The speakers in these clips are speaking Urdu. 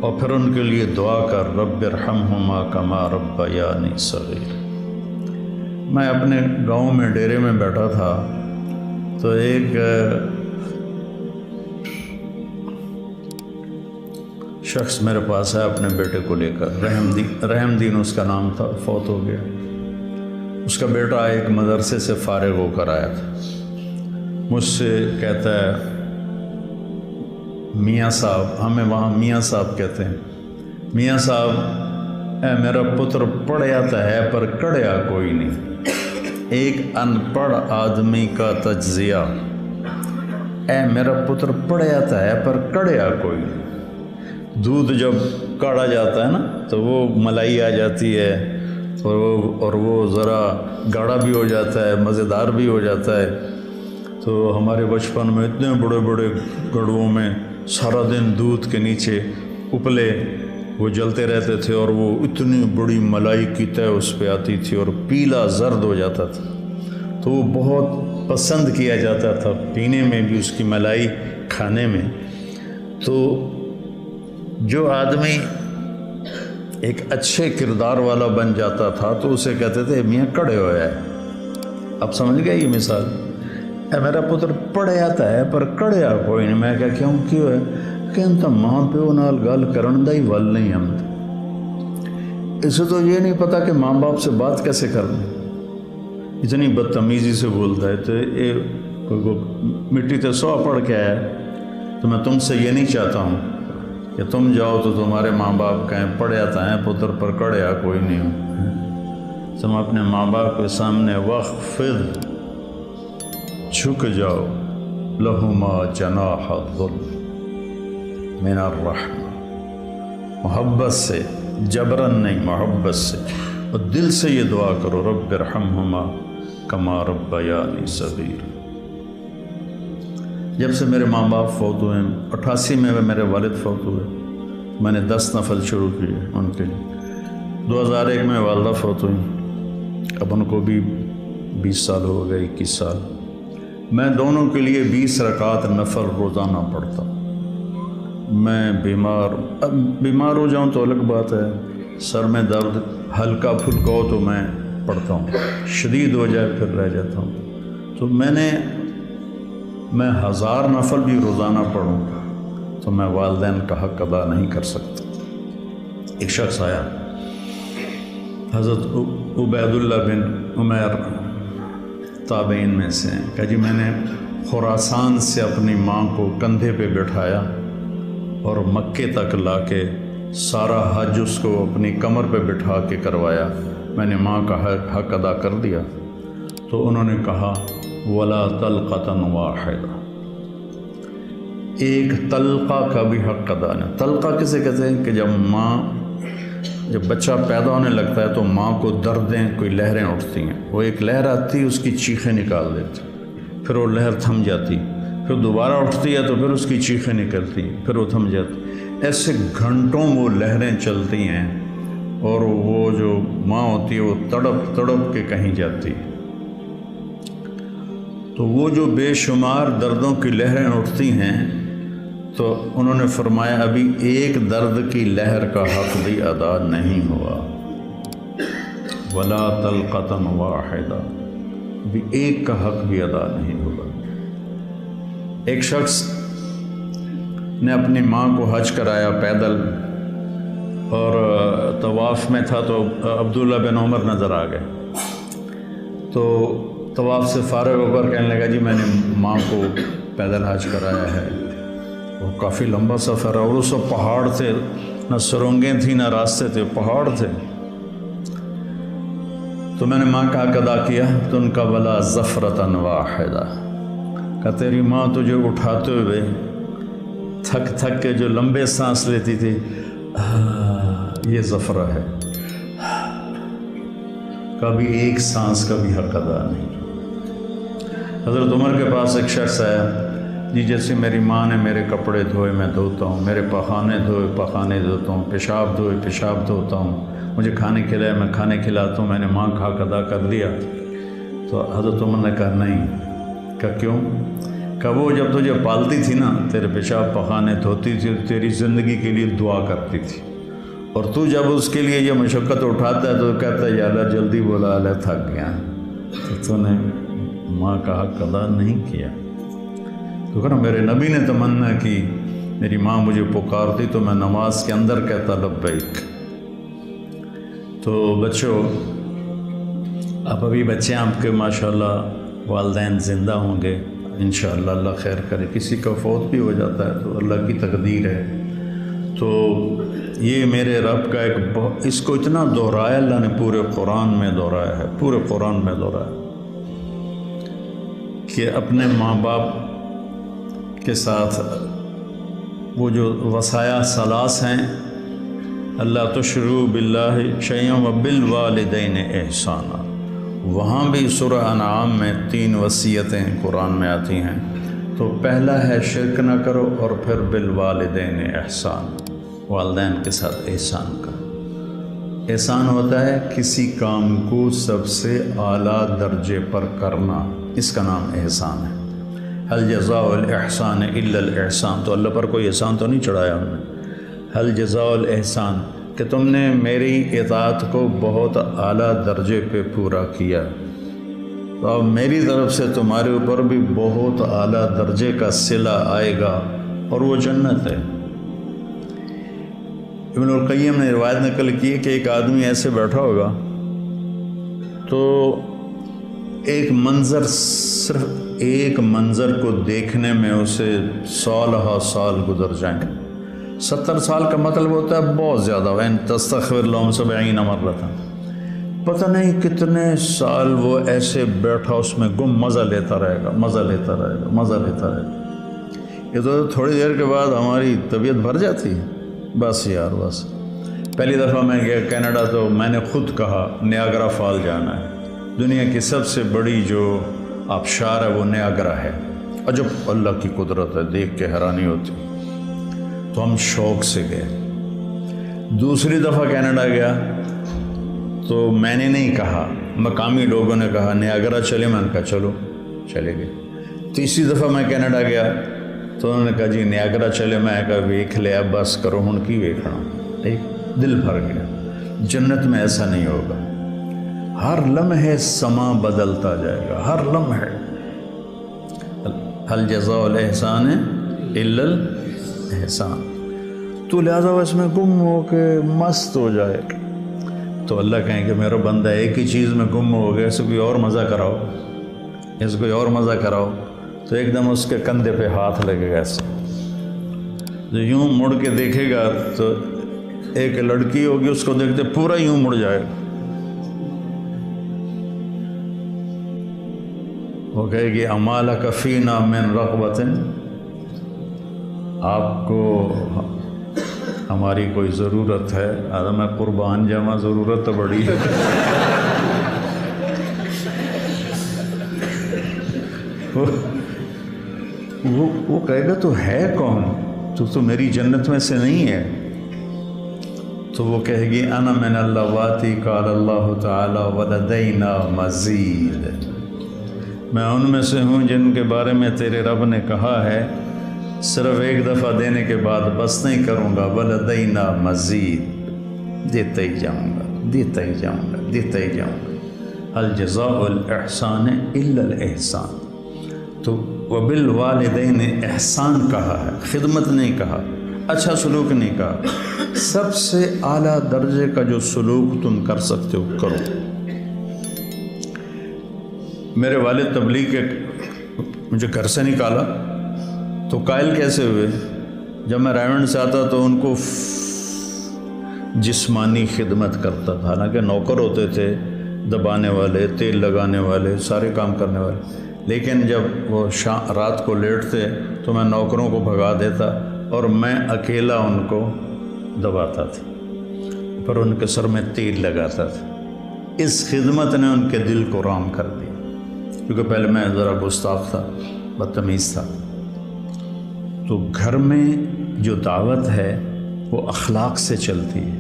اور پھر ان کے لیے دعا کر رب ارحمہما کما ربیانی صغیر۔ میں اپنے گاؤں میں ڈیرے میں بیٹھا تھا تو ایک شخص میرے پاس ہے اپنے بیٹے کو لے کر، رحم دین اس کا نام تھا، فوت ہو گیا۔ اس کا بیٹا ایک مدرسے سے فارغ ہو کر آیا تھا، مجھ سے کہتا ہے میاں صاحب، ہمیں وہاں میاں صاحب کہتے ہیں، میاں صاحب اے میرا پتر پڑھیا تو ہے پر کڑیا کوئی نہیں، ایک ان پڑھ آدمی کا تجزیہ، اے میرا پتر پڑھیا تو ہے پر کڑیا کوئی نہیں۔ دودھ جب کاڑا جاتا ہے نا تو وہ ملائی آ جاتی ہے اور وہ ذرا گاڑھا بھی ہو جاتا ہے، مزیدار بھی ہو جاتا ہے۔ تو ہمارے بچپن میں اتنے بڑے بڑے گڑھوں میں سارا دن دودھ کے نیچے اپلے وہ جلتے رہتے تھے اور وہ اتنی بڑی ملائی کی تہ اس پہ آتی تھی اور پیلا زرد ہو جاتا تھا، تو وہ بہت پسند کیا جاتا تھا پینے میں بھی، اس کی ملائی کھانے میں۔ تو جو آدمی ایک اچھے کردار والا بن جاتا تھا تو اسے کہتے تھے میاں کڑے ہویا ہے۔ اب سمجھ گئے یہ مثال؟ اے میرا پتر پڑھے آتا ہے پر کڑیا کوئی نہیں۔ میں کہا کیوں ہے؟ کہ انتا ماں پیو نال گل کرن دا ہی ول نہیں ہم، اسے تو یہ نہیں پتا کہ ماں باپ سے بات کیسے کرنا، اتنی بدتمیزی سے بولتا ہے۔ تو مٹی تے سو پڑھ کے آیا، تو میں تم سے یہ نہیں چاہتا ہوں کہ تم جاؤ تو تمہارے ماں باپ کہیں پڑھے آتا ہے پتر پر کڑیا کوئی نہیں ہوں۔ تم اپنے ماں باپ کے سامنے وخفض، جھک جاؤ، لہما جناح الذل من الرحمہ، محبت سے، جبرن نہیں، محبت سے، اور دل سے یہ دعا کرو رب ارحمہما کما ربیانی صغیر۔ جب سے میرے ماں باپ فوت ہوئے، 88 میں میرے والد فوت ہوئے، میں نے 10 نفل شروع کیے ان کے لیے۔ 2001 میں والدہ فوت ہوئی، اب ان کو بھی 20 سال ہو گئے، 21 سال۔ میں دونوں کے لیے 20 رکعت نفل روزانہ پڑھتا ہوں۔ میں بیمار ہو جاؤں تو الگ بات ہے، سر میں درد ہلکا پھلکا ہو تو میں پڑھتا ہوں، شدید ہو جائے پھر رہ جاتا ہوں۔ تو میں 1000 نفل بھی روزانہ پڑھوں تو میں والدین کا حق ادا نہیں کر سکتا۔ ایک شخص آیا، حضرت عبید اللہ بن عمیر تابعین میں سے ہیں، کہا جی میں نے خراسان سے اپنی ماں کو کندھے پہ بٹھایا اور مکے تک لا کے سارا حج اس کو اپنی کمر پہ بٹھا کے کروایا، میں نے ماں کا حق ادا کر دیا۔ تو انہوں نے کہا ولا طلقۃ واحدہ، ایک طلقہ کا بھی حق ادا نہیں۔ طلقہ کسے کہتے ہیں؟ کہ جب بچہ پیدا ہونے لگتا ہے تو ماں کو دردیں، کوئی لہریں اٹھتی ہیں، وہ ایک لہر آتی اس کی چیخیں نکال دیتی، پھر وہ لہر تھم جاتی، پھر دوبارہ اٹھتی ہے تو پھر اس کی چیخیں نکلتی ہیں، پھر وہ تھم جاتی، ایسے گھنٹوں وہ لہریں چلتی ہیں اور وہ جو ماں ہوتی ہے وہ تڑپ تڑپ کے کہیں جاتی۔ تو وہ جو بے شمار دردوں کی لہریں اٹھتی ہیں، تو انہوں نے فرمایا ابھی ایک درد کی لہر کا حق بھی ادا نہیں ہوا، ولا طلقۃ واحدہ، ابھی ایک کا حق بھی ادا نہیں ہوا۔ ایک شخص نے اپنی ماں کو حج کرایا پیدل، اور طواف میں تھا تو عبداللہ بن عمر نظر آ گئے، تو طواف سے فارغ ہو کر کہنے لگا جی میں نے ماں کو پیدل حج کرایا ہے۔ وہ کافی لمبا سفر ہے اور اس وقت پہاڑ تھے، نہ سرنگیں تھیں نہ راستے تھے، پہاڑ تھے۔ تو میں نے ماں کا حق ادا کیا، تو ان کا ولا زفرۃ واحدہ، کہ تیری ماں تجھے اٹھاتے ہوئے تھک تھک کے جو لمبے سانس لیتی تھی، یہ زفرہ ہے، کبھی ایک سانس کا بھی حق ادا نہیں۔ حضرت عمر کے پاس ایک شخص آیا، جی جیسے میری ماں نے میرے کپڑے دھوئے میں دھوتا ہوں، میرے پخانے دھوئے پخانے دھوتا ہوں، پیشاب دھوئے پیشاب دھوتا ہوں، مجھے کھانے کھلائے میں کھانے کھلاتا ہوں، میں نے ماں کا حق ادا کر دیا۔ تو حضرت عمر نے کہا نہیں۔ کہا کیوں؟ کہ کہ وہ جب تجھے پالتی تھی نا، تیرے پیشاب پخانے دھوتی تھی، تیری زندگی کے لیے دعا کرتی تھی، اور تو جب اس کے لیے یہ مشقت اٹھاتا ہے تو کہتا ہے یا اللہ جلدی بولا، اللہ تھک گیا، تو نے ماں کا حق ادا نہیں کیا۔ تو کہنا میرے نبی نے تمنا کی، میری ماں مجھے پکارتی تو میں نماز کے اندر کہتا لبیک۔ تو بچوں، اب ابھی بچے آپ کے ماشاءاللہ والدین زندہ ہوں گے، انشاءاللہ اللہ خیر کرے، کسی کا فوت بھی ہو جاتا ہے تو اللہ کی تقدیر ہے۔ تو یہ میرے رب کا ایک اس کو اتنا دہرایا اللہ نے، پورے قرآن میں دہرایا ہے، پورے قرآن میں دہرایا کہ اپنے ماں باپ کے ساتھ وہ جو وصایا ثلاث ہیں، اللہ تشرکوا باللہ شیئا وبالوالدین احسانا، وہاں بھی سورہ انعام میں 3 وصیتیں قرآن میں آتی ہیں۔ تو پہلا ہے شرک نہ کرو، اور پھر بالوالدین احسان، والدین کے ساتھ احسان کرو۔ احسان ہوتا ہے کسی کام کو سب سے اعلیٰ درجے پر کرنا، اس کا نام احسان ہے۔ هل جزاء الاحسان الا الاحسان، تو اللہ پر کوئی احسان تو نہیں چڑھایا ہم نے۔ هل جزاء الاحسان، کہ تم نے میری اطاعت کو بہت اعلیٰ درجے پہ پورا کیا، تو اب میری طرف سے تمہارے اوپر بھی بہت اعلیٰ درجے کا صلہ آئے گا، اور وہ جنت ہے۔ ابن القیم نے روایت نقل کی کہ ایک آدمی ایسے بیٹھا ہوگا تو ایک منظر، صرف ایک منظر کو دیکھنے میں اسے سالہ سال گزر جائیں۔ 70 سال کا مطلب ہوتا ہے بہت زیادہ، وَإِن تَسْتَغْفِرْ لَهُمْ 70 مَرَّةً، پتہ نہیں کتنے سال وہ ایسے بیٹھا اس میں گم مزہ لیتا رہے گا، مزہ لیتا رہے گا، مزہ لیتا رہے گا۔ یہ تو تھوڑی دیر کے بعد ہماری طبیعت بھر جاتی ہے، بس یار بس۔ پہلی دفعہ میں گیا کینیڈا تو میں نے خود کہا نیاگرا فال جانا ہے، دنیا کی سب سے بڑی جو آبشار ہے وہ نیاگرا ہے، عجب اللہ کی قدرت ہے، دیکھ کے حیرانی ہوتی۔ تو ہم شوق سے گئے۔ دوسری دفعہ کینیڈا گیا تو میں نے نہیں کہا، مقامی لوگوں نے کہا نیاگرا چلے، میں نے کہا چلو، چلے گئے۔ تیسری دفعہ میں کینیڈا گیا تو انہوں نے کہا جی نیاگرا چلے، میں کہا ویکھ لیا، بس کرو ہن کی ویکھنا، ایک دل بھر گیا۔ جنت میں ایسا نہیں ہوگا، ہر لمحے سما بدلتا جائے گا، ہر لمحے۔ هل جزاء الاحسان الا الاحسان، تو لہذا اس میں گم ہو کے مست ہو جائے تو اللہ کہیں کہ میرا بندہ ایک ہی چیز میں گم ہو گیا، اسے کوئی اور مزہ کراؤ، اس کوئی اور مزہ کراؤ، تو ایک دم اس کے کندھے پہ ہاتھ لگے گا ایسے، جو یوں مڑ کے دیکھے گا تو ایک لڑکی ہوگی اس کو دیکھتے پورا یوں مڑ جائے گا، وہ کہے گی اما لک فینا من رغبۃ، آپ کو ہماری کوئی ضرورت ہے؟ میں قربان جاواں، ضرورت تو بڑی ہے۔ وہ کہے گا تو ہے کون، تو میری جنت میں سے نہیں ہے؟ تو وہ کہے گی انا من اللواتی قال اللہ تعالی ولدینا مزید، میں ان میں سے ہوں جن کے بارے میں تیرے رب نے کہا ہے صرف ایک دفعہ دینے کے بعد بس نہیں کروں گا، ولدینا مزید، دیتا ہی جاؤں گا، دیتا ہی جاؤں گا، دیتا ہی جاؤں گا۔ هل جزاء الاحسان الا الاحسان، تو وبالوالدین احسان کہا ہے، خدمت نہیں کہا، اچھا سلوک نہیں کہا، سب سے اعلیٰ درجے کا جو سلوک تم کر سکتے ہو کرو۔ میرے والد تبلیغ کے مجھے گھر سے نکالا تو قائل کیسے ہوئے؟ جب میں رائمنڈ سے آتا تو ان کو جسمانی خدمت کرتا تھا، حالانکہ نوکر ہوتے تھے، دبانے والے، تیل لگانے والے، سارے کام کرنے والے، لیکن جب وہ رات کو لیٹتے تو میں نوکروں کو بھگا دیتا اور میں اکیلا ان کو دباتا تھا، پر ان کے سر میں تیل لگاتا تھا۔ اس خدمت نے ان کے دل کو رام کر دیا، کیونکہ پہلے میں ذرا گستاخ تھا، بدتمیز تھا۔ تو گھر میں جو دعوت ہے وہ اخلاق سے چلتی ہے،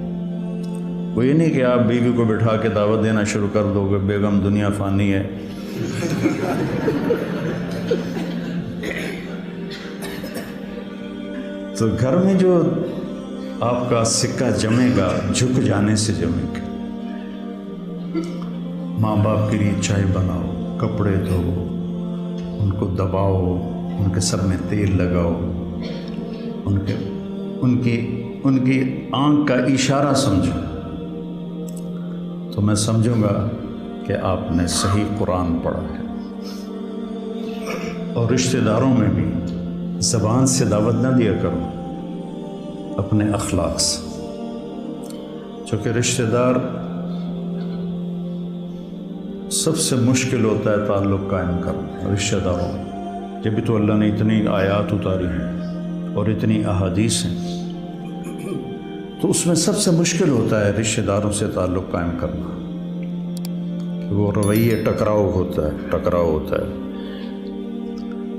وہ یہ نہیں کہ آپ بیوی کو بٹھا کے دعوت دینا شروع کر دو گے، بیگم دنیا فانی ہے، تو گھر میں جو آپ کا سکہ جمے گا جھک جانے سے جمے گا. ماں باپ کے لیے چائے بناؤ، کپڑے دھو، ان کو دباؤ، ان کے سر میں تیل لگاؤ، ان کی آنکھ کا اشارہ سمجھو، تو میں سمجھوں گا کہ آپ نے صحیح قرآن پڑھا ہے. اور رشتہ داروں میں بھی زبان سے دعوت نہ دیا کرو، اپنے اخلاق سے، چونکہ رشتہ دار سب سے مشکل ہوتا ہے تعلق قائم کرنا رشتہ داروں میں. جب بھی تو اللہ نے اتنی آیات اتاری ہیں اور اتنی احادیث ہیں، تو اس میں سب سے مشکل ہوتا ہے رشتہ داروں سے تعلق قائم کرنا، کہ وہ رویے ٹکراؤ ہوتا ہے.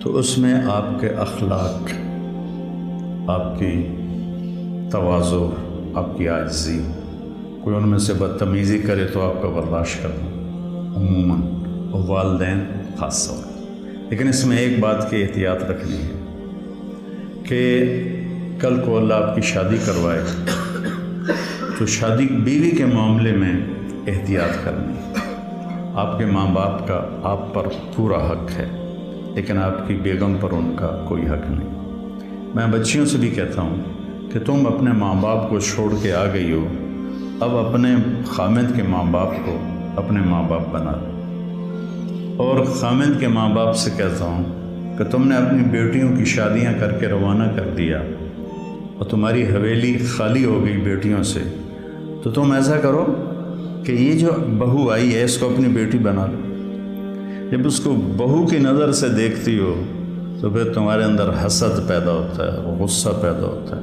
تو اس میں آپ کے اخلاق، آپ کی تواضع، آپ کی عاجزی، کوئی ان میں سے بدتمیزی کرے تو آپ کا برداشت کرنا عموماً، اور والدین خاص طور پر. لیکن اس میں ایک بات کی احتیاط رکھنی ہے کہ کل کو اللہ آپ کی شادی کروائے تو شادی بیوی کے معاملے میں احتیاط کرنی. آپ کے ماں باپ کا آپ پر پورا حق ہے، لیکن آپ کی بیگم پر ان کا کوئی حق نہیں. میں بچیوں سے بھی کہتا ہوں کہ تم اپنے ماں باپ کو چھوڑ کے آ گئی ہو، اب اپنے خامد کے ماں باپ کو اپنے ماں باپ بنا دو. اور خامد کے ماں باپ سے کہتا ہوں کہ تم نے اپنی بیٹیوں کی شادیاں کر کے روانہ کر دیا اور تمہاری حویلی خالی ہو گئی بیٹیوں سے، تو تم ایسا کرو کہ یہ جو بہو آئی ہے اس کو اپنی بیٹی بنا لو. جب اس کو بہو کی نظر سے دیکھتی ہو تو پھر تمہارے اندر حسد پیدا ہوتا ہے، غصہ پیدا ہوتا ہے.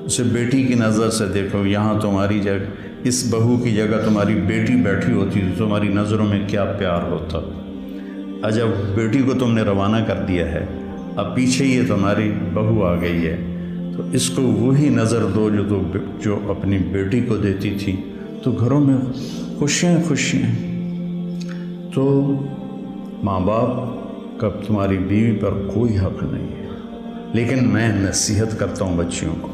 اسے بیٹی کی نظر سے دیکھو، یہاں تمہاری جگہ، اس بہو کی جگہ تمہاری بیٹی بیٹھی ہوتی تو تمہاری نظروں میں کیا پیار ہوتا. جب بیٹی کو تم نے روانہ کر دیا ہے، اب پیچھے یہ تمہاری بہو آ گئی ہے، تو اس کو وہی نظر دو جو اپنی بیٹی کو دیتی تھی، تو گھروں میں خوشیاں. تو ماں باپ کا تمہاری بیوی پر کوئی حق نہیں ہے، لیکن میں نصیحت کرتا ہوں بچیوں کو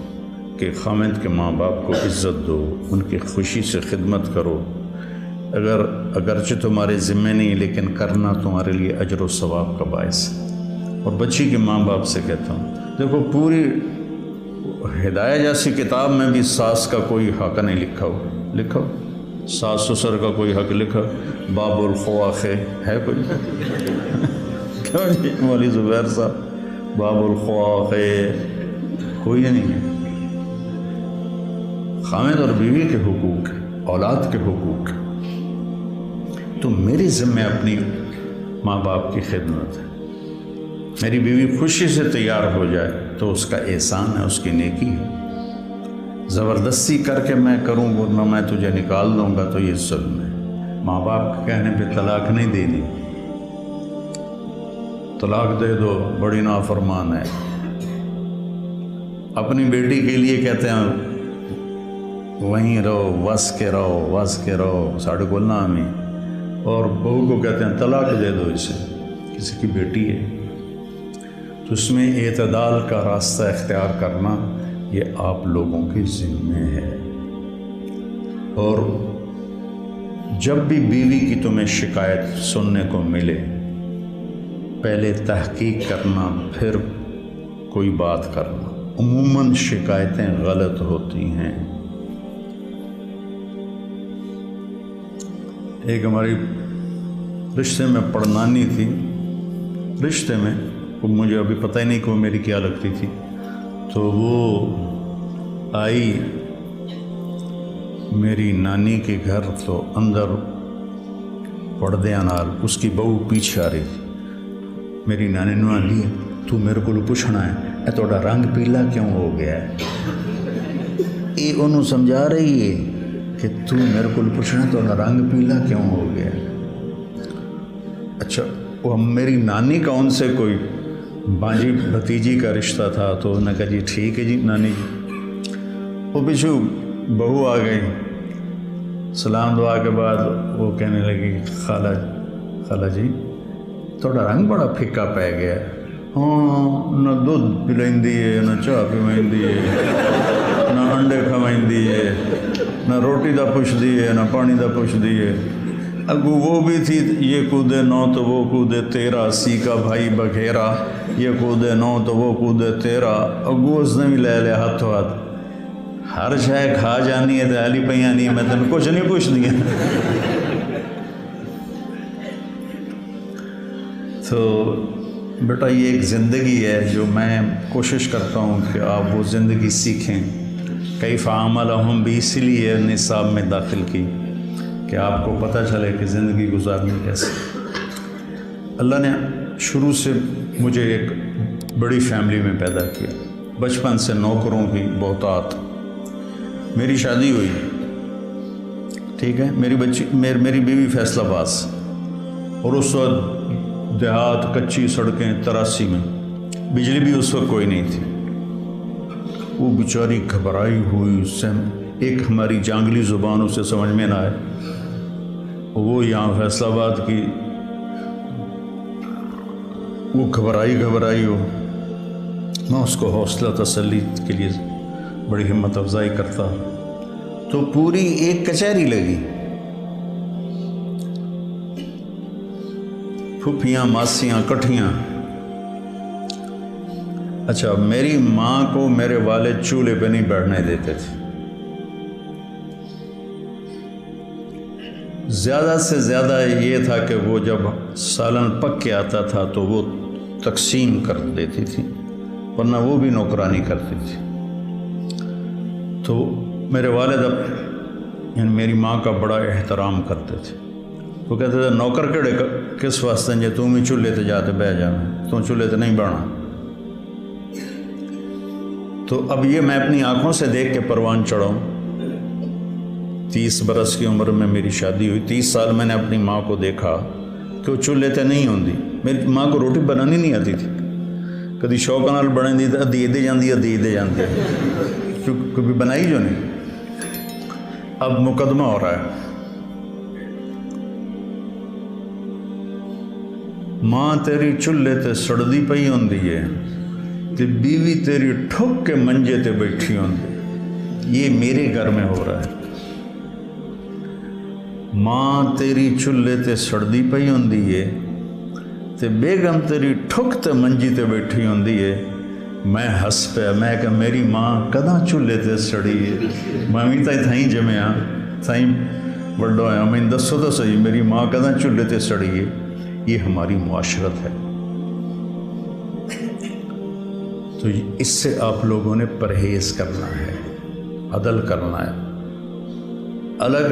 کہ خامد کے ماں باپ کو عزت دو، ان کی خوشی سے خدمت کرو. اگرچہ تمہارے ذمے نہیں، لیکن کرنا تمہارے لیے اجر و ثواب کا باعث ہے. اور بچی کے ماں باپ سے کہتا ہوں، دیکھو پوری ہدایہ جیسی کتاب میں بھی ساس کا کوئی حق نہیں لکھا ہو. ساس سسر کا کوئی حق لکھا؟ باب الخواخ ہے کوئی؟ کیوں جی مولوی زبیر صاحب، باب الخواخ کوئی نہیں ہے. خامد اور بیوی کے حقوق، اولاد کے حقوق، تو میری ذمہ اپنی ماں باپ کی خدمت ہے. میری بیوی خوشی سے تیار ہو جائے تو اس کا احسان ہے، اس کی نیکی ہے. زبردستی کر کے میں کروں ورنہ میں تجھے نکال دوں گا تو یہ ظلم ہے. ماں باپ کے کہنے پہ طلاق نہیں دینی. طلاق دے دو بڑی نافرمان ہے. اپنی بیٹی کے لیے کہتے ہیں وہیں رہو، وس کے رہو ساڑھے کو نامی، اور بہو کو کہتے ہیں طلاق دے دو اسے، کسی کی بیٹی ہے. تو اس میں اعتدال کا راستہ اختیار کرنا یہ آپ لوگوں کے ذمہ ہے. اور جب بھی بیوی کی تمہیں شکایت سننے کو ملے، پہلے تحقیق کرنا پھر کوئی بات کرنا. عموماً شکایتیں غلط ہوتی ہیں. ایک ہماری رشتے میں پڑنانی تھی، رشتے میں مجھے ابھی پتہ ہی نہیں کہ وہ میری کیا لگتی تھی. تو وہ آئی میری نانی کے گھر، تو اندر پردے نال اس کی بہو پیچھے آ رہی تھی. میری نانی نے آلی تو میرے کو پوچھنا ہے اے تھوڑا رنگ پیلا کیوں ہو گیا ہے. یہ انہوں سمجھا رہی ہے کہ تو میرے کو پوچھنا تو رنگ پیلا کیوں ہو گیا. اچھا وہ میری نانی کا ان سے کوئی بانجی بھتیجی کا رشتہ تھا، تو انہوں نے کہا جی ٹھیک ہے جی نانی جی. وہ پیچھو بہو آ گئی، سلام دعا کے بعد وہ کہنے لگی خالہ جی تھوڑا رنگ بڑا پھیکا پہ گیا. ہاں نہ دودھ پلائندی ہے نہ چاہ پیوائندی ہے نہ انڈے کھوائندی ہے نہ روٹی دا پوچھدی ہے نہ پانی دا پوچھدی ہے۔ اگو وہ بھی تھی یہ کودے نو تو وہ کودے تیرا، سی کا بھائی بگھیرا، یہ کودے نو تو وہ کودے تیرا، اگو اس نے بھی لے لیا ہاتھوں ہاتھ، ہر شے کھا جانی ہے تو حالی پہ آنی ہے، میں تن کچھ نہیں پوچھ دیا۔ تو بیٹا یہ ایک زندگی ہے جو میں کوشش کرتا ہوں کہ آپ وہ زندگی سیکھیں۔ کیف عاملہم بھی اسی لیے نصاب میں داخل کی کہ آپ کو پتہ چلے کہ زندگی گزارنی کیسے۔ اللہ نے شروع سے مجھے ایک بڑی فیملی میں پیدا کیا، بچپن سے نوکروں کی بہتات، میری شادی ہوئی، ٹھیک ہے، میری بیوی فیصل آباد، اور اس وقت دیہات کچی سڑکیں 83 میں، بجلی بھی اس وقت کوئی نہیں تھی۔ وہ بیچاری گھبرائی ہوئی سے ایک ہماری جانگلی زبان اسے سمجھ میں نہ آئے، وہ یہاں فیصل آباد کی، وہ گھبرائی ہو، میں اس کو حوصلہ تسلی کے لیے بڑی ہمت افزائی کرتا، تو پوری ایک کچہری لگی، پھپھیاں ماسیاں کٹھیاں۔ اچھا، میری ماں کو میرے والد چولہے پہ نہیں بیٹھنے دیتے تھے، زیادہ سے زیادہ یہ تھا کہ وہ جب سالن پک کے آتا تھا تو وہ تقسیم کر دیتی تھی، ورنہ وہ بھی نوکرانی کرتی تھی۔ تو میرے والد یعنی میری ماں کا بڑا احترام کرتے تھے، وہ کہتے تھے نوکر کیڑے کس واسطے جے تم ہی چولہے تے جاتے بہ جانا، تم چولہے تے نہیں بہنا۔ تو اب یہ میں اپنی آنکھوں سے دیکھ کے پروان چڑھاؤں، 30 برس کی عمر میں میری شادی ہوئی، 30 سال میں نے اپنی ماں کو دیکھا کہ وہ چولہے تے نہیں ہوندی۔ میری ماں کو روٹی بنانی نہیں آتی تھی، کدی شوق نال بنے دی تو ادھی دے جاندی کبھی بنائی جو نہیں۔ اب مقدمہ ہو رہا ہے، ماں تیری چولہے تے سڑدی پئی ہوندی ہے تے بیوی تیری ٹھک کے منجے تے بیٹھی ہوندی۔ یہ میرے گھر میں ہو رہا ہے، ماں تیری چولہے تے سڑدی پئی ہوندی ہے تے بیگم تیری ٹھک تے منجی تے بیٹھی ہوندی ہے۔ میں ہس پیا، میں کہ میری ماں کداں چولہے تے سڑی ہے، میں بھی تھائیں جمیا تھائیں بڑا ہویا، میں دسو تو صحیح میری ماں کداں چولہے تے سڑی ہے۔ یہ ہماری معاشرت ہے، تو اس سے آپ لوگوں نے پرہیز کرنا ہے، عدل کرنا ہے، الگ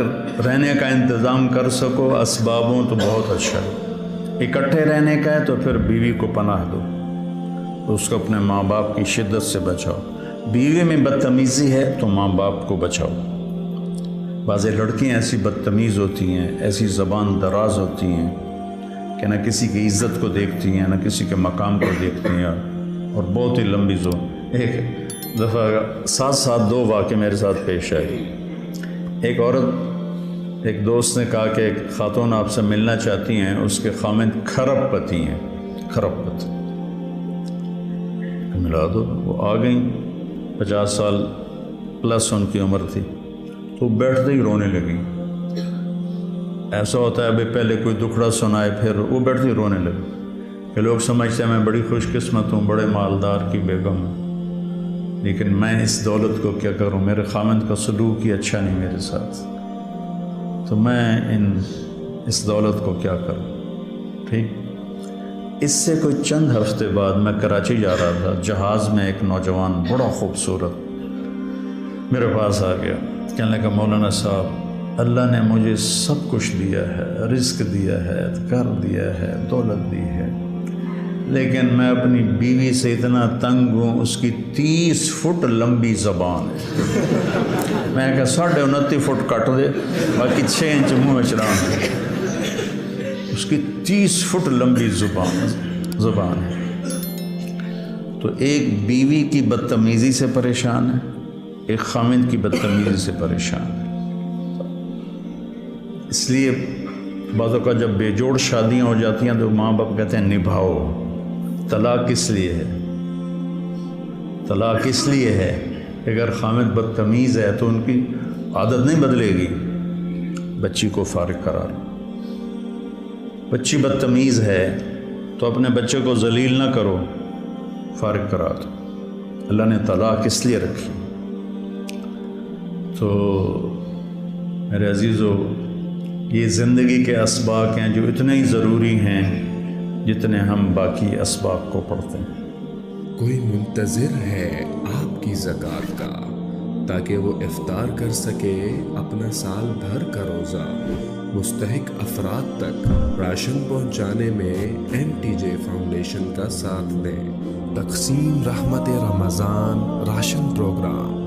رہنے کا انتظام کر سکو اسبابوں تو بہت اچھا ہے، اکٹھے رہنے کا ہے تو پھر بیوی کو پناہ دو، اس کو اپنے ماں باپ کی شدت سے بچاؤ، بیوی میں بدتمیزی ہے تو ماں باپ کو بچاؤ۔ بعض لڑکیاں ایسی بدتمیز ہوتی ہیں، ایسی زبان دراز ہوتی ہیں کہ نہ کسی کی عزت کو دیکھتی ہیں نہ کسی کے مقام کو دیکھتی ہیں، اور بہت ہی لمبی ایک دفعہ ساتھ دو واقعے میرے ساتھ پیش آئے۔ ایک عورت، ایک دوست نے کہا کہ ایک خاتون آپ سے ملنا چاہتی ہیں، اس کے خامند کھرب پتی ہیں، کھرب پتی، ملا دو۔ وہ آ گئیں، 50 سال پلس ان کی عمر تھی، تو بیٹھتے ہی رونے لگیں۔ ایسا ہوتا ہے ابھی پہلے کوئی دکھڑا سنائے پھر وہ بیٹھتے ہی رونے لگے کہ لوگ سمجھتے ہیں میں بڑی خوش قسمت ہوں، بڑے مالدار کی بیگم ہوں، لیکن میں اس دولت کو کیا کروں، میرے خامند کا سلوک ہی اچھا نہیں میرے ساتھ، تو میں اس دولت کو کیا کروں۔ ٹھیک، اس سے کوئی چند ہفتے بعد میں کراچی جا رہا تھا، جہاز میں ایک نوجوان بڑا خوبصورت میرے پاس آ گیا، کہنے لگا مولانا صاحب اللہ نے مجھے سب کچھ دیا ہے، رزق دیا ہے، گھر دیا ہے، دولت دی ہے، لیکن میں اپنی بیوی سے اتنا تنگ ہوں، اس کی 30 فٹ لمبی زبان ہے۔ میں کہا 29.5 فٹ کٹ دے، باقی 6 انچ منہ چڑھان دے، اس کی 30 فٹ لمبی زبان ہے۔ تو ایک بیوی کی بدتمیزی سے پریشان ہے، ایک خامند کی بدتمیزی سے پریشان ہے۔ اس لیے بعض اوقات جب بے جوڑ شادیاں ہو جاتی ہیں تو ماں باپ کہتے ہیں نبھاؤ، طلاق کس لیے ہے؟ طلاق اس لیے ہے کہ اگر خامد بدتمیز ہے تو ان کی عادت نہیں بدلے گی، بچی کو فارغ کرا لو۔ بچی بدتمیز ہے تو اپنے بچے کو ذلیل نہ کرو، فارغ کرا دو۔ اللہ نے طلاق اس لیے رکھی۔ تو میرے عزیزو، یہ زندگی کے اسباق ہیں جو اتنے ہی ضروری ہیں جتنے ہم باقی اسباق کو پڑھتے ہیں۔ کوئی منتظر ہے آپ کی زکوٰۃ کا تاکہ وہ افطار کر سکے اپنا سال بھر کا روزہ۔ مستحق افراد تک راشن پہنچانے میں MTJ فاؤنڈیشن کا ساتھ دیں۔ تقسیم رحمت رمضان راشن پروگرام